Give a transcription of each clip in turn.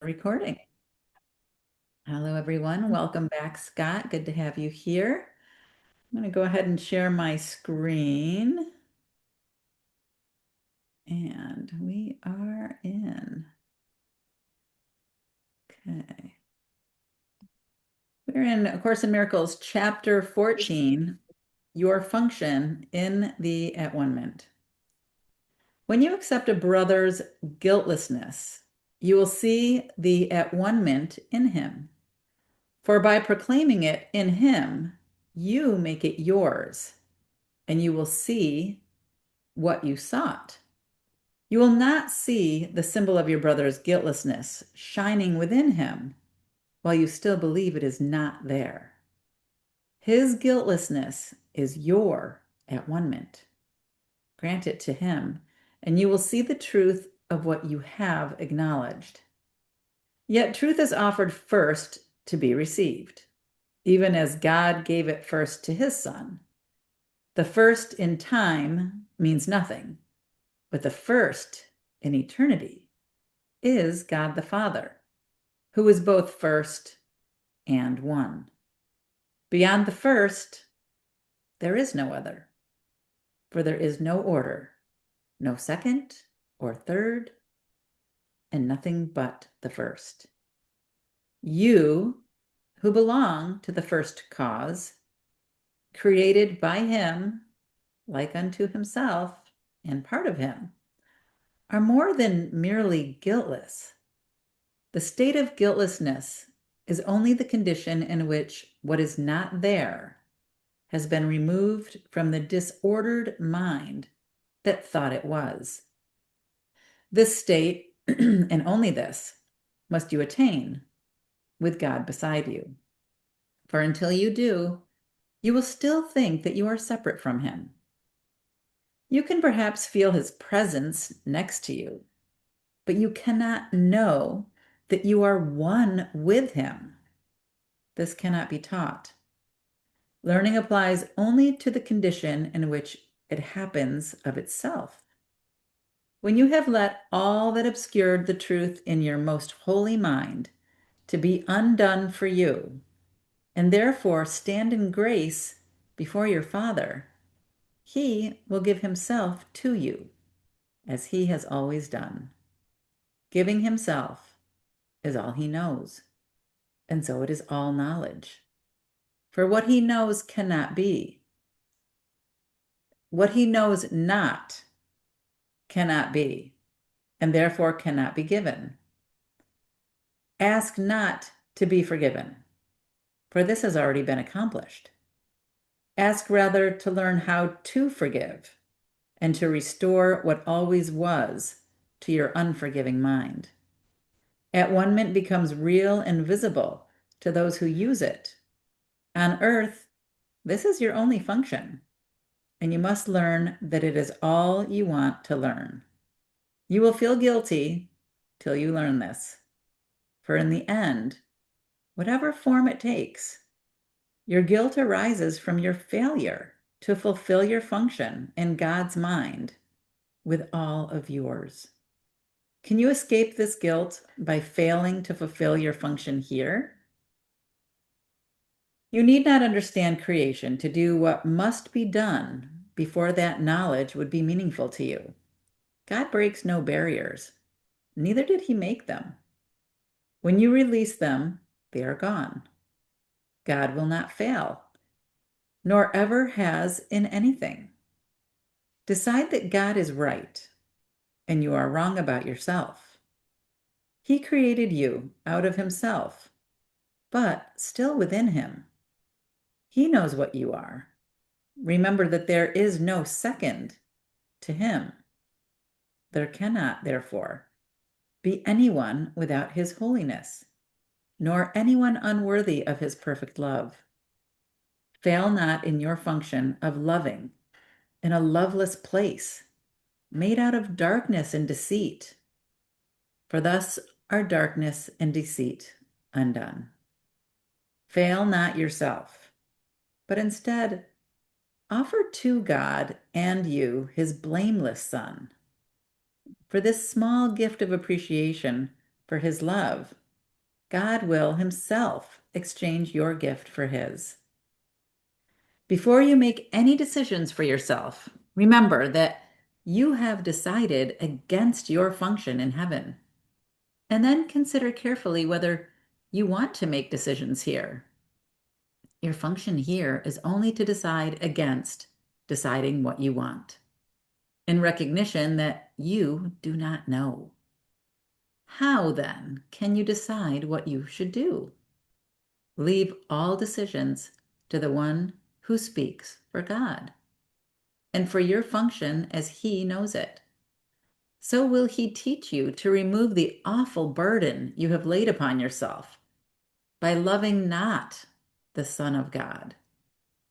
Recording. Hello, everyone. Welcome back, Scott. Good to have you here. I'm going to go ahead and share my screen. And we are in. Okay. We're in A Course in Miracles, Chapter 14, Your Function in the At-One-ment. When you accept a brother's guiltlessness, you will see the At-One-ment in him. For by proclaiming it in him, you make it yours, and you will see what you sought. You will not see the symbol of your brother's guiltlessness shining within him while you still believe it is not there. His guiltlessness is your at-one-ment. Grant it to him, and you will see the truth of what you have acknowledged. Yet truth is offered first to be received, even as God gave it first to his Son. The first in time means nothing, but the first in eternity is God the Father, who is both first and one. Beyond the first, there is no other, for there is no order, no second or third, and nothing but the first. You, who belong to the first cause, created by him, like unto himself, and part of him, are more than merely guiltless. The state of guiltlessness is only the condition in which what is not there has been removed from the disordered mind that thought it was. This state, and only this, must you attain with God beside you. For until you do, you will still think that you are separate from him. You can perhaps feel his presence next to you, but you cannot know that you are one with him. This cannot be taught. Learning applies only to the condition in which it happens of itself. When you have let all that obscured the truth in your most holy mind to be undone for you, and therefore stand in grace before your Father, he will give himself to you, as he has always done. Giving himself is all he knows, and so it is all knowledge. For what he knows cannot be. What he knows not cannot be, and therefore cannot be given. Ask not to be forgiven, for this has already been accomplished. Ask rather to learn how to forgive and to restore what always was to your unforgiving mind. At-one-ment becomes real and visible to those who use it. On earth, this is your only function, and you must learn that it is all you want to learn. You will feel guilty till you learn this, for in the end, whatever form it takes, your guilt arises from your failure to fulfill your function in God's mind with all of yours. Can you escape this guilt by failing to fulfill your function here? You need not understand creation to do what must be done before that knowledge would be meaningful to you. God breaks no barriers, neither did he make them. When you release them, they are gone. God will not fail, nor ever has in anything. Decide that God is right and you are wrong about yourself. He created you out of himself, but still within him. He knows what you are. Remember that there is no second to him. There cannot, therefore, be anyone without his holiness, nor anyone unworthy of his perfect love. Fail not in your function of loving in a loveless place, made out of darkness and deceit, for thus are darkness and deceit undone. Fail not yourself, but instead offer to God and you his blameless Son. For this small gift of appreciation for his love, God will himself exchange your gift for his. Before you make any decisions for yourself, remember that you have decided against your function in heaven. And then consider carefully whether you want to make decisions here. Your function here is only to decide against deciding what you want, in recognition that you do not know. How then can you decide what you should do? Leave all decisions to the one who speaks for God and for your function as he knows it. So will he teach you to remove the awful burden you have laid upon yourself by loving not the Son of God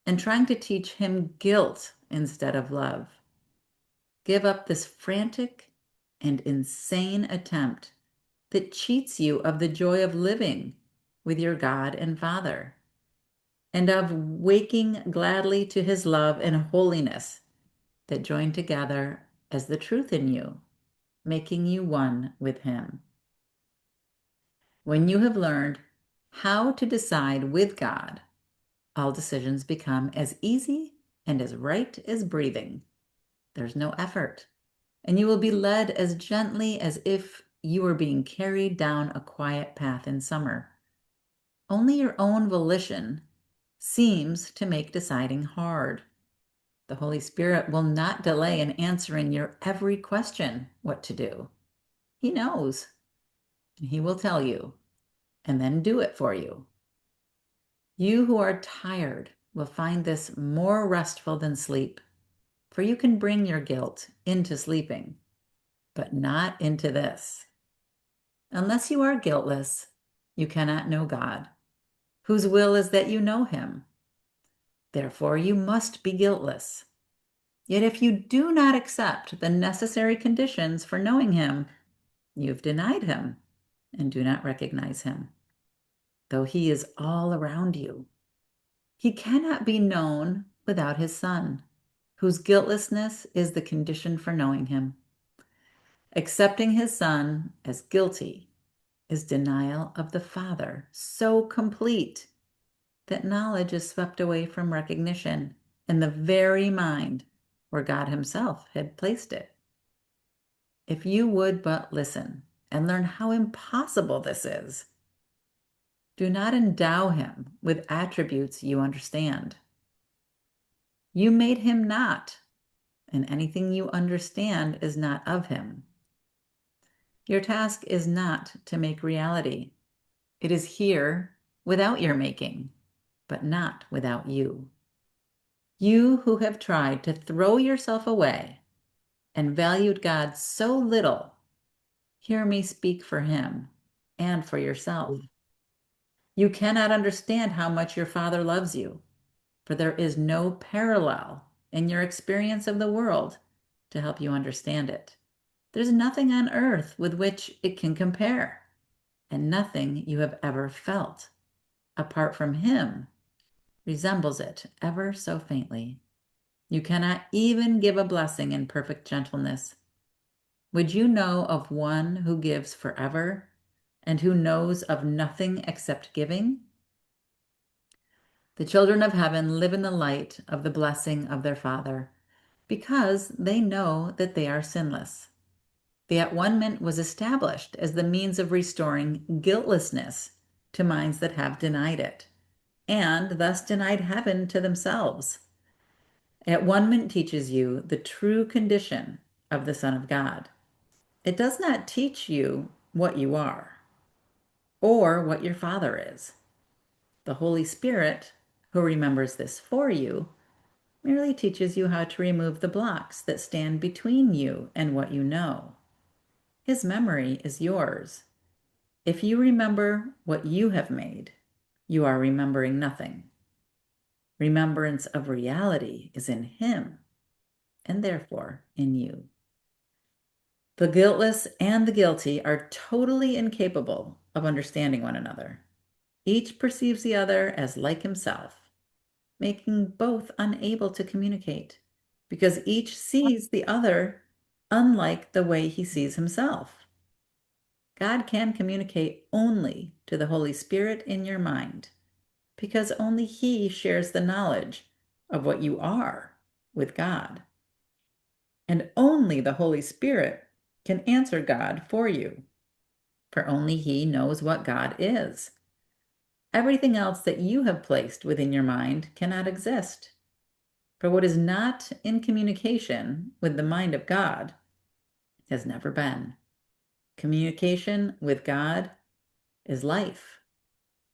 and trying to teach him guilt instead of love. Give up this frantic and insane attempt that cheats you of the joy of living with your God and Father, and of waking gladly to his love and holiness that join together as the truth in you, making you one with him. When you have learned how to decide with God, all decisions become as easy and as right as breathing. There's no effort, and you will be led as gently as if you were being carried down a quiet path in summer. Only your own volition seems to make deciding hard. The Holy Spirit will not delay in answering your every question what to do. He knows, and he will tell you, and then do it for you. You who are tired will find this more restful than sleep, for you can bring your guilt into sleeping, but not into this. Unless you are guiltless, you cannot know God, whose will is that you know him. Therefore, you must be guiltless. Yet if you do not accept the necessary conditions for knowing him, you've denied him and do not recognize him, though he is all around you. He cannot be known without his Son, whose guiltlessness is the condition for knowing him. Accepting his Son as guilty is denial of the Father so complete that knowledge is swept away from recognition in the very mind where God himself had placed it. If you would but listen and learn how impossible this is, do not endow him with attributes you understand. You made him not, and anything you understand is not of him. Your task is not to make reality. It is here without your making, but not without you. You who have tried to throw yourself away and valued God so little, hear me speak for him and for yourself. You cannot understand how much your Father loves you, for there is no parallel in your experience of the world to help you understand it. There's nothing on earth with which it can compare, and nothing you have ever felt, apart from him, resembles it ever so faintly. You cannot even give a blessing in perfect gentleness. Would you know of one who gives forever and who knows of nothing except giving? The children of heaven live in the light of the blessing of their Father because they know that they are sinless. The at-one-ment was established as the means of restoring guiltlessness to minds that have denied it, and thus denied heaven to themselves. At-one-ment teaches you the true condition of the Son of God. It does not teach you what you are or what your Father is. The Holy Spirit, who remembers this for you, merely teaches you how to remove the blocks that stand between you and what you know. His memory is yours. If you remember what you have made, you are remembering nothing. Remembrance of reality is in him, and therefore in you. The guiltless and the guilty are totally incapable of understanding one another. Each perceives the other as like himself, making both unable to communicate, because each sees the other unlike the way he sees himself. God can communicate only to the Holy Spirit in your mind because only He shares the knowledge of what you are with God. And only the Holy Spirit can answer God for you, for only He knows what God is. Everything else that you have placed within your mind cannot exist. For what is not in communication with the mind of God has never been. Communication with God is life.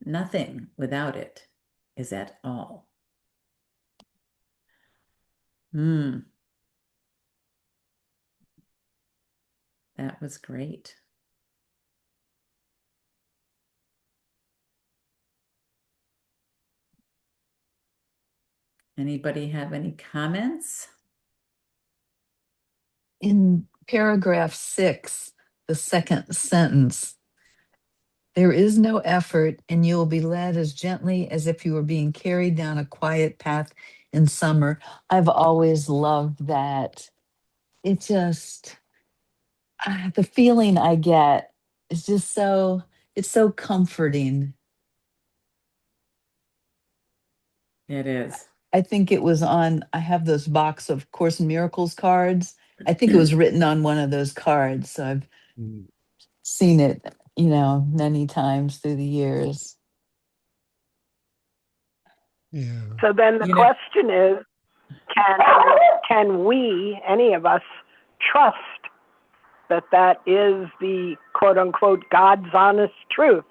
Nothing without it is at all. Hmm, that was great. Anybody have any comments? In paragraph 6, the second sentence, there is no effort, and you will be led as gently as if you were being carried down a quiet path in summer. I've always loved that. It just, the feeling I get is just so, it's so comforting. It is. I think it was on, I have those box of Course in Miracles cards. I think it was written on one of those cards. So I've seen it, many times through the years. Yeah. So then the You know, question is, can we, any of us, trust that that is the quote unquote God's honest truth?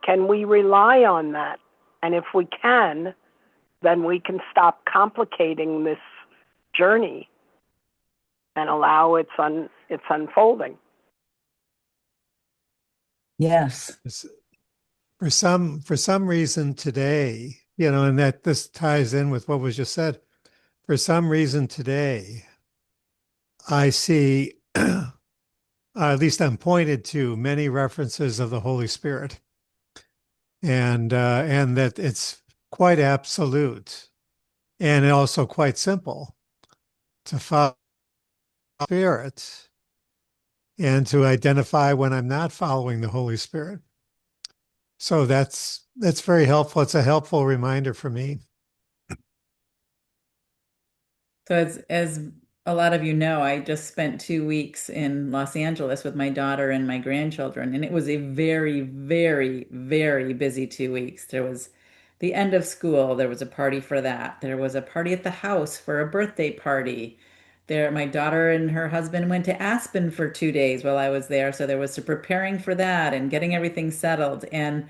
Can we rely on that? And if we can, then we can stop complicating this journey and allow its unfolding. Yes. For some reason today, and that this ties in with what was just said. For some reason today, I see, at least I'm pointed to many references of the Holy Spirit, and that it's quite absolute and also quite simple to follow the Spirit and to identify when I'm not following the Holy Spirit. So that's very helpful. It's a helpful reminder for me. so as a lot of you know, I just spent 2 weeks in Los Angeles with my daughter and my grandchildren, and it was a very, very, very busy 2 weeks. There was the end of school, there was a party for that. There was a party at the house for a birthday party. There, my daughter and her husband went to Aspen for 2 days while I was there, so there was preparing for that and getting everything settled. And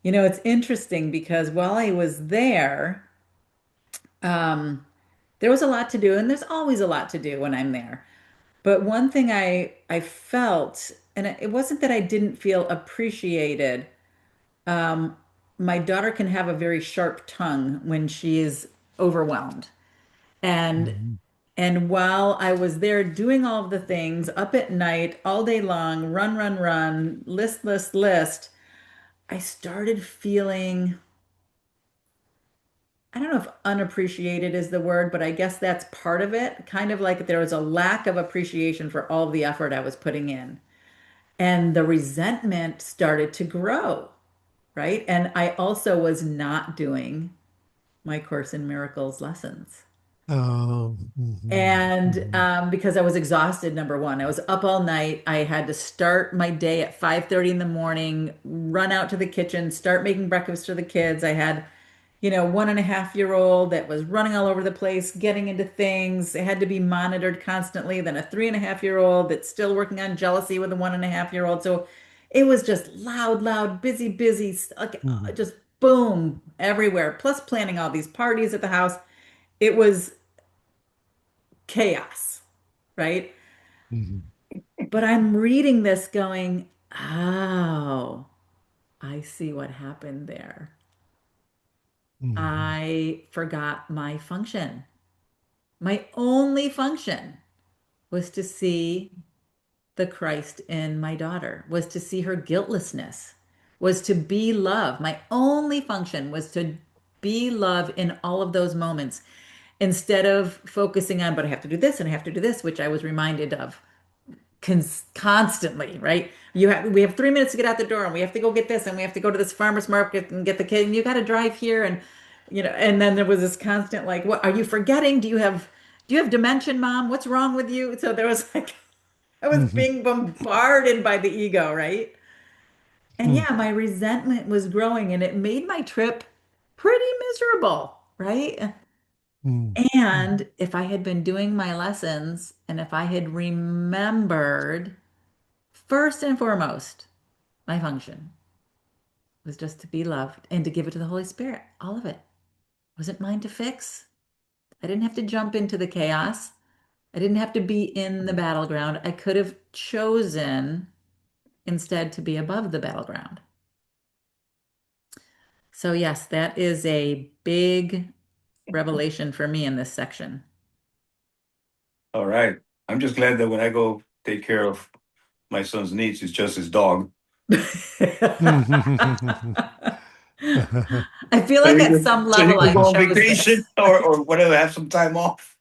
it's interesting because while I was there, um, there was a lot to do, and there's always a lot to do when I'm there. But one thing I felt, and it wasn't that I didn't feel appreciated. Um, my daughter can have a very sharp tongue when she is overwhelmed. And Mhm. and while I was there doing all of the things, up at night, all day long, run, run, run, list, list, list, I started feeling, I don't know if unappreciated is the word, but I guess that's part of it. Kind of like there was a lack of appreciation for all of the effort I was putting in. And the resentment started to grow, right? And I also was not doing my Course in Miracles lessons. Mhm, And mhm, because I was exhausted, number one, I was up all night. I had to start my day at 5:30 in the morning, run out to the kitchen, start making breakfast for the kids. I had 1.5-year-old that was running all over the place, getting into things. It had to be monitored constantly. Then a 3.5-year-old that's still working on jealousy with a 1.5-year-old. So it was just loud, loud, busy, busy, like mhm, just boom everywhere. Plus planning all these parties at the house. It was chaos, right? mhm, But I'm reading this going, oh, I see what happened there. mhm, I forgot my function. My only function was to see the Christ in my daughter, was to see her guiltlessness, was to be love. My only function was to be love in all of those moments instead of focusing on, but I have to do this and I have to do this, which I was reminded of constantly, right? We have 3 minutes to get out the door, and we have to go get this, and we have to go to this farmer's market and get the kid, and you got to drive here, and and then there was this constant like, what are you forgetting? Do you have dementia, mom? What's wrong with you? So there was like, I was being bombarded by the ego, right? And yeah, my resentment was growing, and it made my trip pretty miserable, right? And if I had been doing my lessons and if I had remembered, first and foremost, my function was just to be loved and to give it to the Holy Spirit, all of it. Wasn't mine to fix. I didn't have to jump into the chaos. I didn't have to be in the battleground. I could have chosen instead to be above the battleground. So, yes, that is a big revelation for me in this section. All right. I'm just glad that when I go take care of my son's needs, it's just his dog. I feel like at some So you level can I go on chose vacation this. or whatever, have some time off.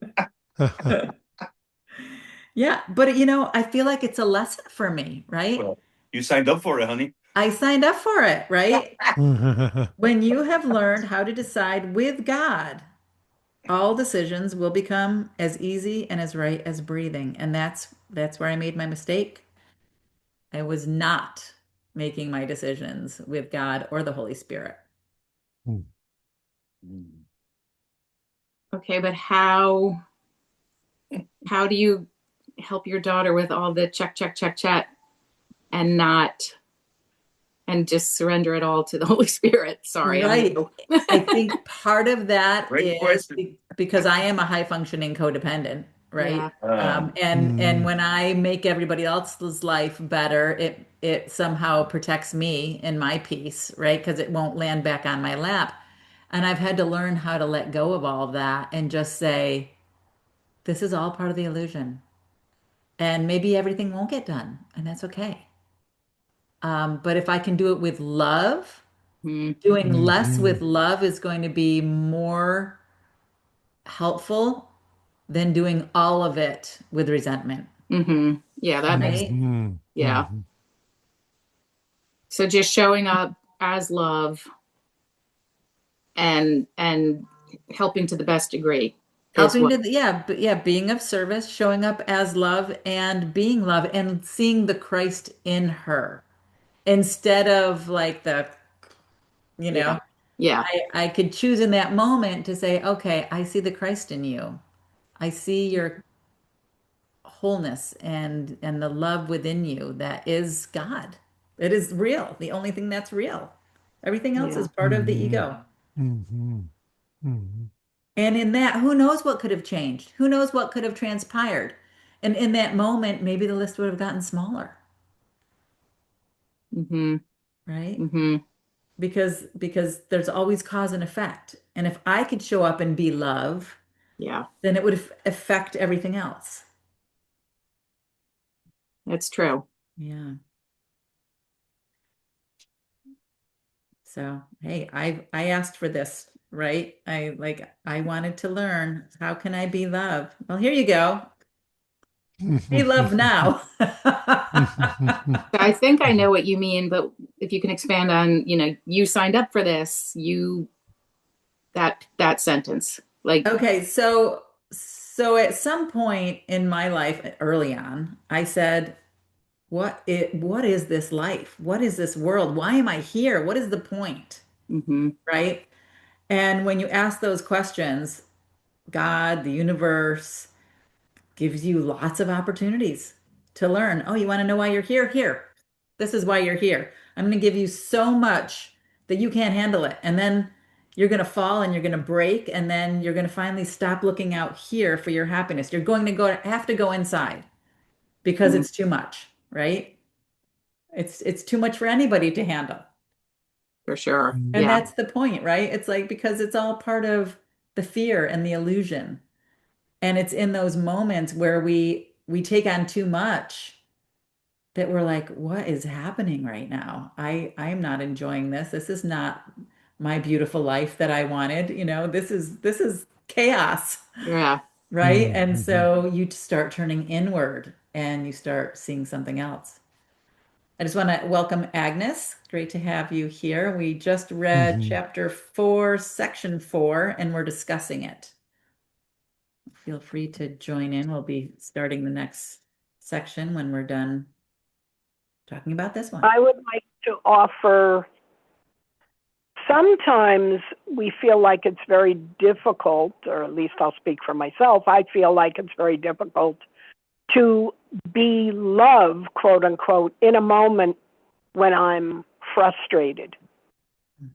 Yeah, but I feel like it's a lesson for me, right? Well, you signed up for it, honey. I signed up for it, right? When you have learned how to decide with God, all decisions will become as easy and as right as breathing. And that's where I made my mistake. I was not making my decisions with God or the Holy Spirit. Okay, but how do you help your daughter with all the check and just surrender it all to the Holy Spirit? Sorry. Right. I think part of that Great is question. because I am a high functioning codependent, right? Yeah. And when I make everybody else's life better, it somehow protects me and my peace, right? Because it won't land back on my lap. And I've had to learn how to let go of all of that and just say, this is all part of the illusion. And maybe everything won't get done, and that's okay. But if I can do it with love, Mhm. doing less with love is going to be more helpful than doing all of it with resentment, Yeah, that makes right? yeah. So just showing up as love and helping to the best degree is Helping what. to, yeah, but yeah, being of service, showing up as love and being love and seeing the Christ in her instead of like you Yeah. know, Yeah. I could choose in that moment to say, okay, I see the Christ in you. I see your wholeness and the love within you that is God. It is real. The only thing that's real. Everything else Yeah. is part of the ego. And in that, who knows what could have changed? Who knows what could have transpired? And in that moment, maybe the list would have gotten smaller, Mm-hmm. right? Mm-hmm. Because there's always cause and effect. And if I could show up and be love, Yeah. then it would affect everything else. That's true. Yeah. So, hey, I asked for this, right? I wanted to learn how can I be love? Well, here you go. Be love now. So I think I know what you mean, but if you can expand on, you signed up for this, that sentence. Like, Okay, so at some point in my life early on, I said, what is this life? What is this world? Why am I here? What is the point? mm-hmm. Right? And when you ask those questions, God, the universe, gives you lots of opportunities to learn. Oh, you want to know why you're here? Here. This is why you're here. I'm going to give you so much that you can't handle it. And then you're going to fall and you're going to break. And then you're going to finally stop looking out here for your happiness. You're going to have to go inside because Mm-hmm. it's too much, right? It's too much for anybody to handle. For sure. And Yeah. that's the point, right? It's like because it's all part of the fear and the illusion. And it's in those moments where we take on too much that we're like, what is happening right now? I'm not enjoying this. This is not my beautiful life that I wanted. This is chaos, Yeah. right? And so you start turning inward and you start seeing something else. I just want to welcome Agnes. Great to have you here. We just read chapter 4, section 4, and we're discussing it. Feel free to join in. We'll be starting the next section when we're done talking about this one. I would like to offer, sometimes we feel like it's very difficult, or at least I'll speak for myself, I feel like it's very difficult to be love, quote unquote, in a moment when I'm frustrated.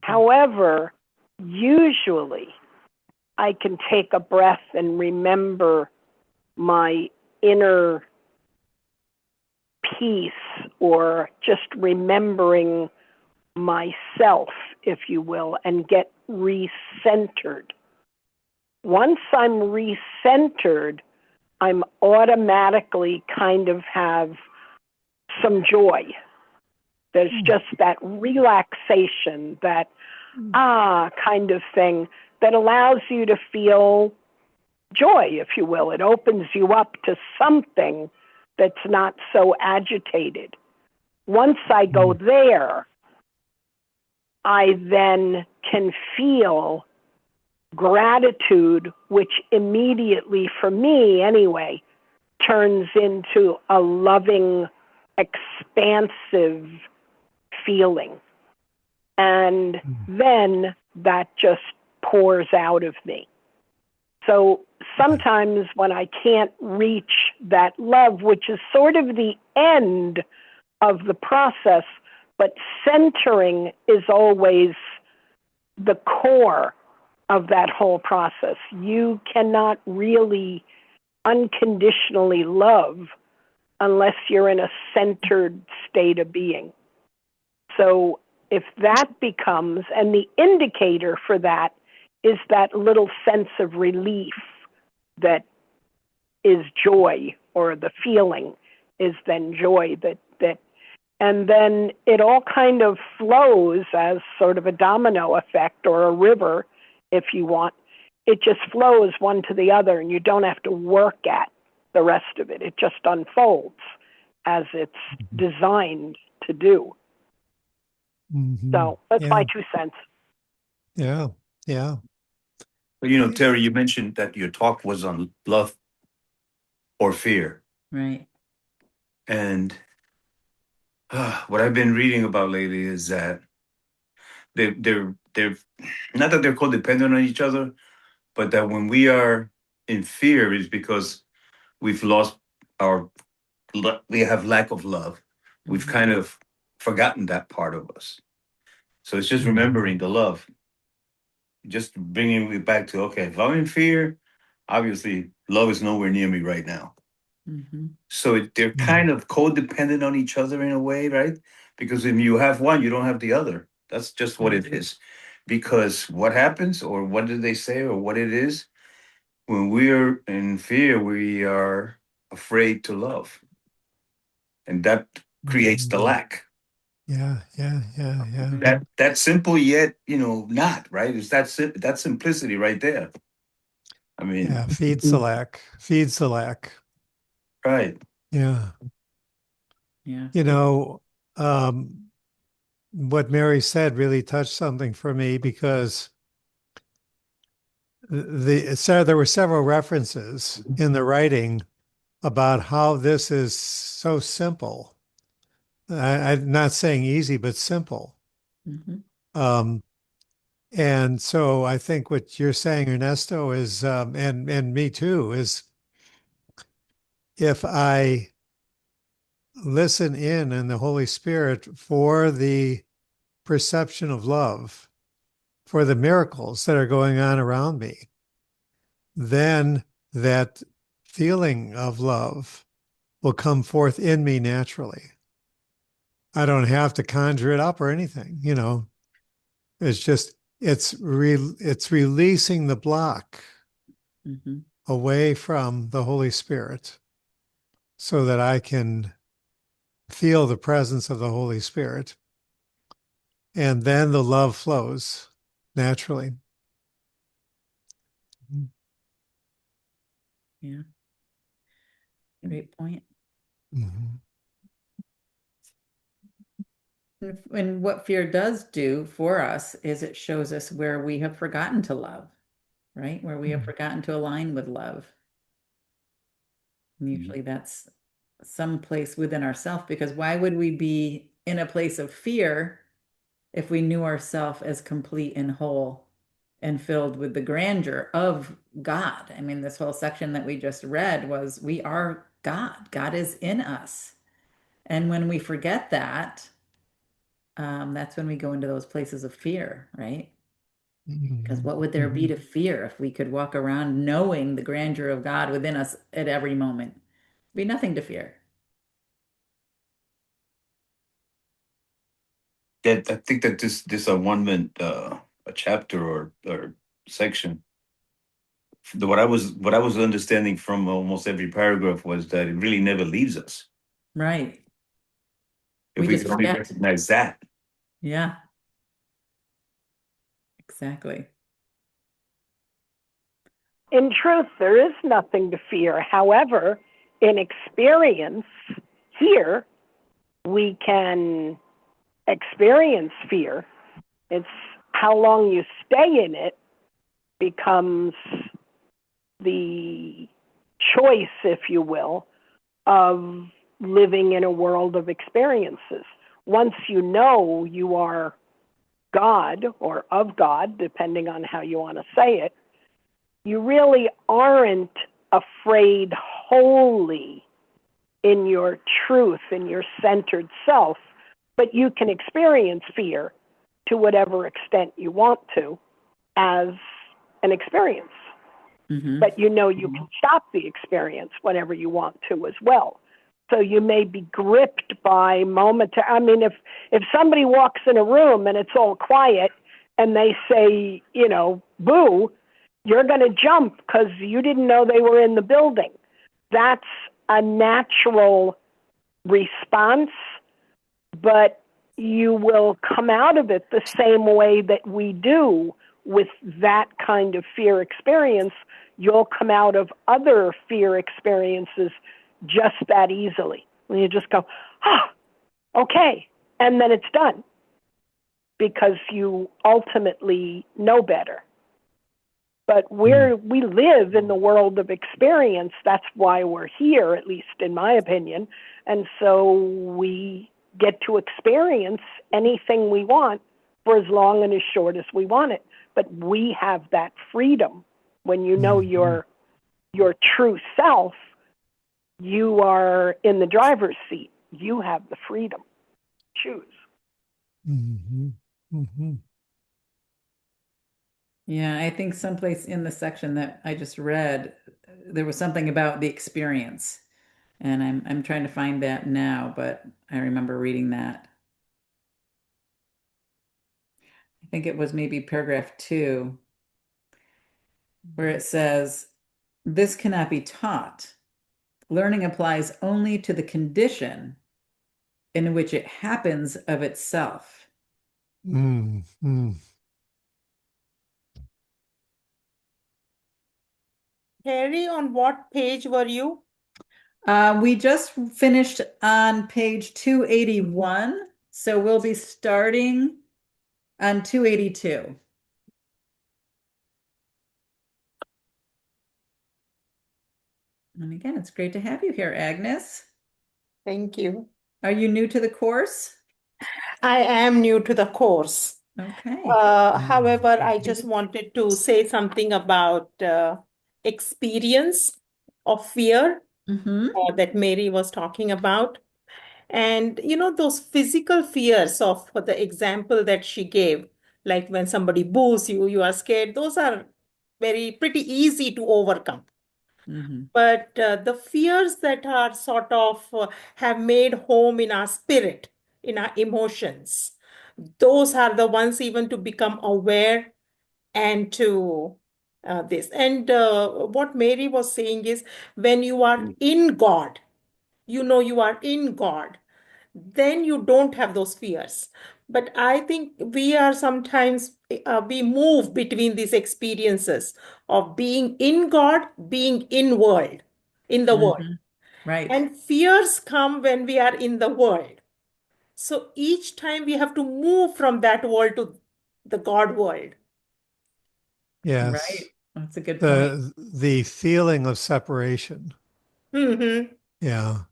However, usually I can take a breath and remember my inner peace, or just remembering myself, if you will, and get recentered. Once I'm recentered, I'm automatically kind of have some joy. There's just that relaxation, that kind of thing that allows you to feel joy, if you will. It opens you up to something that's not so agitated. Once I go there, I then can feel gratitude, which immediately, for me anyway, turns into a loving, expansive feeling. And then that just pours out of me. So sometimes when I can't reach that love, which is sort of the end of the process, but centering is always the core of that whole process. You cannot really unconditionally love unless you're in a centered state of being. So if that becomes, and the indicator for that is that little sense of relief that is joy, or the feeling is then joy, and then it all kind of flows as sort of a domino effect, or a river, if you want. It just flows one to the other, and you don't have to work at the rest of it. It just unfolds as it's designed to do. So that's my 2 cents. Yeah. But Terry, you mentioned that your talk was on love or fear. Right. And what I've been reading about lately is that they're not that they're codependent on each other, but that when we are in fear is because we've lost we have lack of love. We've kind of forgotten that part of us. So it's just remembering the love, just bringing it back to, okay, if I'm in fear, obviously love is nowhere near me right now. So they're kind of codependent on each other in a way, right? Because if you have one, you don't have the other. That's just what it is. Because what happens, or what did they say, or what it is, when we're in fear, we are afraid to love. And that creates the lack. Yeah. That simple, yet not, right? It's that simplicity right there. I mean, Yeah, feeds the lack. right. Yeah. What Mary said really touched something for me, because there were several references in the writing about how this is so simple. I'm not saying easy, but simple. And so I think what you're saying, Ernesto, is, and me too, is if I listen in the Holy Spirit for the perception of love, for the miracles that are going on around me, then that feeling of love will come forth in me naturally. I don't have to conjure it up or anything, It's just, it's releasing the block away from the Holy Spirit so that I can feel the presence of the Holy Spirit. And then the love flows naturally. Yeah. Great point. Mhm. And what fear does do for us is it shows us where we have forgotten to love, right? Where we have forgotten to align with love. And usually that's some place within ourselves, because why would we be in a place of fear if we knew ourselves as complete and whole and filled with the grandeur of God? I mean, this whole section that we just read was we are God. God is in us. And when we forget that, that's when we go into those places of fear, right? Because Mhm. what would there be to fear if we could walk around knowing the grandeur of God within us at every moment? Be nothing to fear. That I think that this one-man a chapter or section. What I was understanding from almost every paragraph was that it really never leaves us Right. if We we just can only forget. recognize that. Yeah, exactly. In truth, there is nothing to fear. However, in experience, here, we can experience fear. It's how long you stay in it becomes the choice, if you will, of living in a world of experiences. Once you know you are God or of God, depending on how you want to say it, you really aren't afraid wholly in your truth, in your centered self, but you can experience fear to whatever extent you want to as an experience. Hmm. But you know you can stop the experience whenever you want to as well. So you may be gripped by momentary. I mean, if somebody walks in a room and it's all quiet and they say, boo, you're going to jump because you didn't know they were in the building. That's a natural response, but you will come out of it the same way that we do with that kind of fear experience. You'll come out of other fear experiences just that easily. When you just go, okay, and then it's done because you ultimately know better. But we live in the world of experience. That's why we're here, at least in my opinion. And so we get to experience anything we want for as long and as short as we want it. But we have that freedom. When you know your true self, you are in the driver's seat. You have the freedom. Choose. Mhm. Mhm. Yeah, I think someplace in the section that I just read, there was something about the experience. And I'm trying to find that now, but I remember reading that. I think it was maybe paragraph 2, where it says, this cannot be taught. Learning applies only to the condition in which it happens of itself. Mhm. Harry, on what page were you? We just finished on page 281, so we'll be starting on 282. And again, it's great to have you here, Agnes. Thank you. Are you new to the course? I am new to the course. Okay. However, I just wanted to say something about experience of fear Mm-hmm. that Mary was talking about. And those physical fears of the example that she gave, like when somebody boos you, you are scared, those are pretty easy to overcome. Mm-hmm. But the fears that are sort of have made home in our spirit, in our emotions, those are the ones even to become aware and to this. And what Mary was saying is when you are in God, you are in God, then you don't have those fears. But I think we are sometimes, we move between these experiences of being in God, being in the world. Mm-hmm. Right. And fears come when we are in the world. So each time we have to move from that world to the God world. Yes. Right. That's a good point. The feeling of separation. Mm-hmm. Yeah.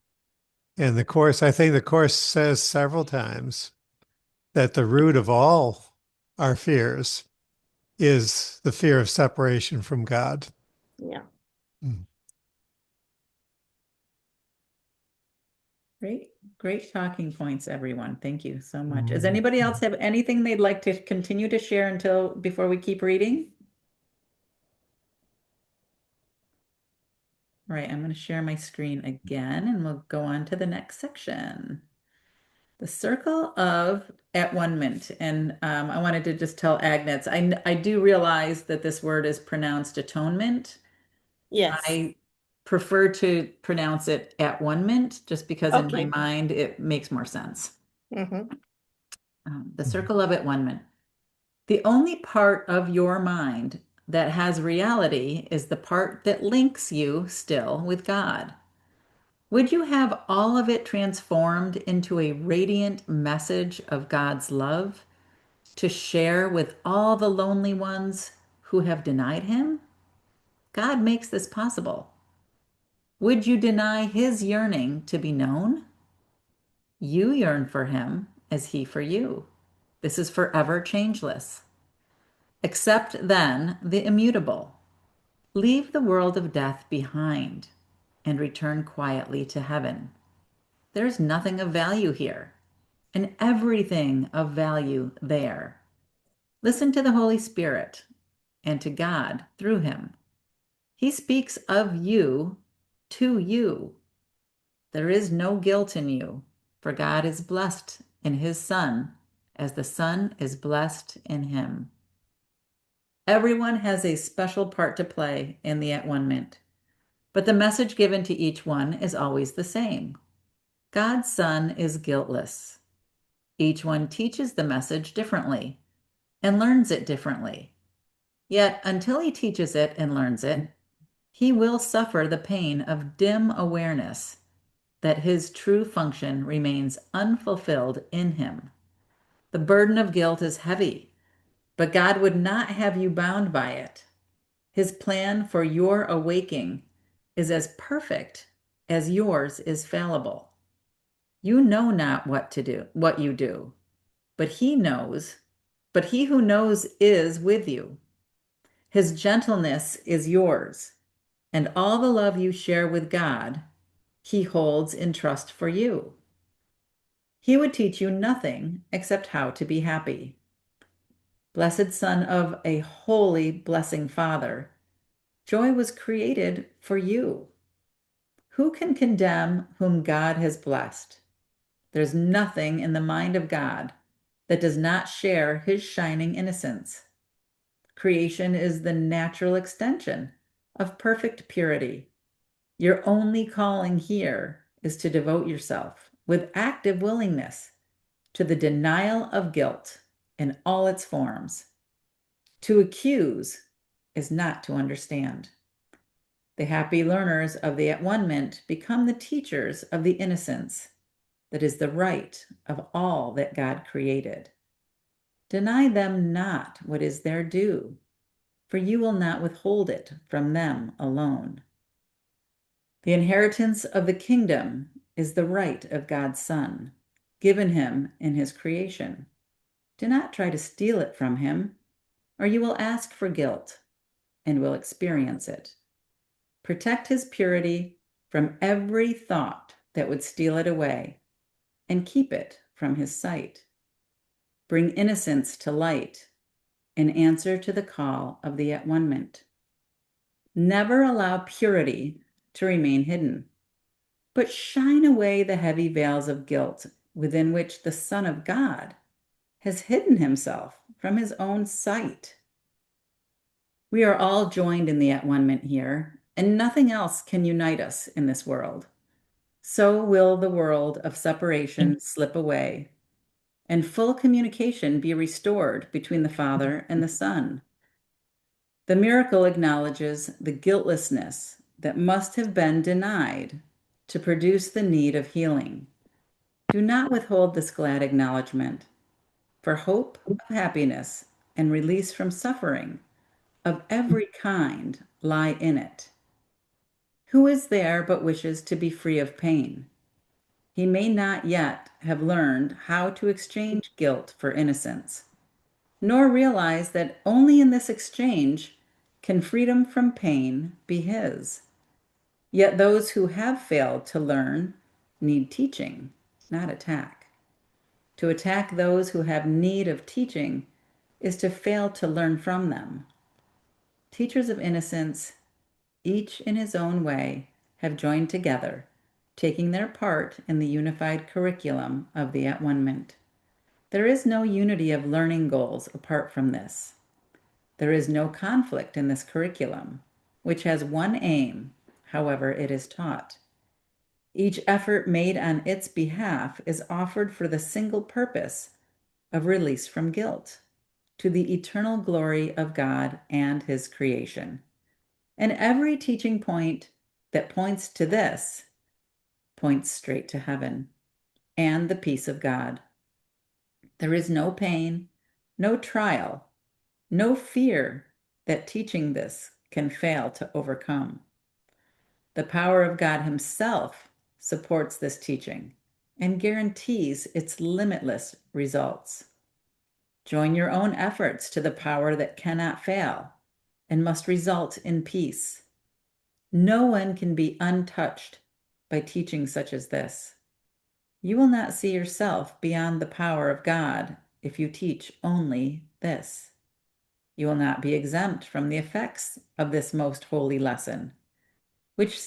And the Course, I think the Course says several times that the root of all our fears is the fear of separation from God. Yeah. Mm. Great. Great talking points, everyone. Thank you so much. Does Mm. anybody else have anything they'd like to continue to share before we keep reading? All right, I'm going to share my screen again and we'll go on to the next section. The circle of at-one-ment. And I wanted to just tell Agnes, I do realize that this word is pronounced atonement. Yes. I prefer to pronounce it at-one-ment just because in my Okay. mind it makes more sense. Mm-hmm. The circle of at-one-ment. The only part of your mind that has reality is the part that links you still with God. Would you have all of it transformed into a radiant message of God's love to share with all the lonely ones who have denied Him? God makes this possible. Would you deny His yearning to be known? You yearn for Him as He for you. This is forever changeless. Accept then the immutable. Leave the world of death behind and return quietly to heaven. There's nothing of value here and everything of value there. Listen to the Holy Spirit and to God through him. He speaks of you to you. There is no guilt in you, for God is blessed in his Son as the Son is blessed in him. Everyone has a special part to play in the at-one-ment, but the message given to each one is always the same. God's Son is guiltless. Each one teaches the message differently and learns it differently. Yet, until he teaches it and learns it, he will suffer the pain of dim awareness that his true function remains unfulfilled in him. The burden of guilt is heavy, but God would not have you bound by it. His plan for your awaking is as perfect as yours is fallible. You know not what you do, but he knows, but he who knows is with you. His gentleness is yours, and all the love you share with God, he holds in trust for you. He would teach you nothing except how to be happy. Blessed Son of a holy, blessing Father, joy was created for you. Who can condemn whom God has blessed? There's nothing in the mind of God that does not share his shining innocence. Creation is the natural extension of perfect purity. Your only calling here is to devote yourself with active willingness to the denial of guilt in all its forms. To accuse is not to understand. The happy learners of the at-one-ment become the teachers of the innocence that is the right of all that God created. Deny them not what is their due, for you will not withhold it from them alone. The inheritance of the kingdom is the right of God's Son, given him in his creation. Do not try to steal it from him, or you will ask for guilt and will experience it. Protect his purity from every thought that would steal it away, and keep it from his sight. Bring innocence to light in answer to the call of the at-one-ment. Never allow purity to remain hidden, but shine away the heavy veils of guilt within which the Son of God has hidden himself from his own sight. We are all joined in the at-one-ment here, and nothing else can unite us in this world. So will the world of separation slip away, and full communication be restored between the Father and the Son. The miracle acknowledges the guiltlessness that must have been denied to produce the need of healing. Do not withhold this glad acknowledgement, for hope of happiness and release from suffering of every kind lie in it. Who is there but wishes to be free of pain? He may not yet have learned how to exchange guilt for innocence, nor realize that only in this exchange can freedom from pain be his. Yet those who have failed to learn need teaching, not attack. To attack those who have need of teaching is to fail to learn from them. Teachers of innocence, each in his own way, have joined together, taking their part in the unified curriculum of the At-One-ment. There is no unity of learning goals apart from this. There is no conflict in this curriculum, which has one aim, however it is taught. Each effort made on its behalf is offered for the single purpose of release from guilt, to the eternal glory of God and his creation. And every teaching point that points to this points straight to heaven and the peace of God. There is no pain, no trial, no fear that teaching this can fail to overcome. The power of God himself supports this teaching and guarantees its limitless results. Join your own efforts to the power that cannot fail and must result in peace. No one can be untouched by teaching such as this. You will not see yourself beyond the power of God if you teach only this. You will not be exempt from the effects of this most holy lesson, which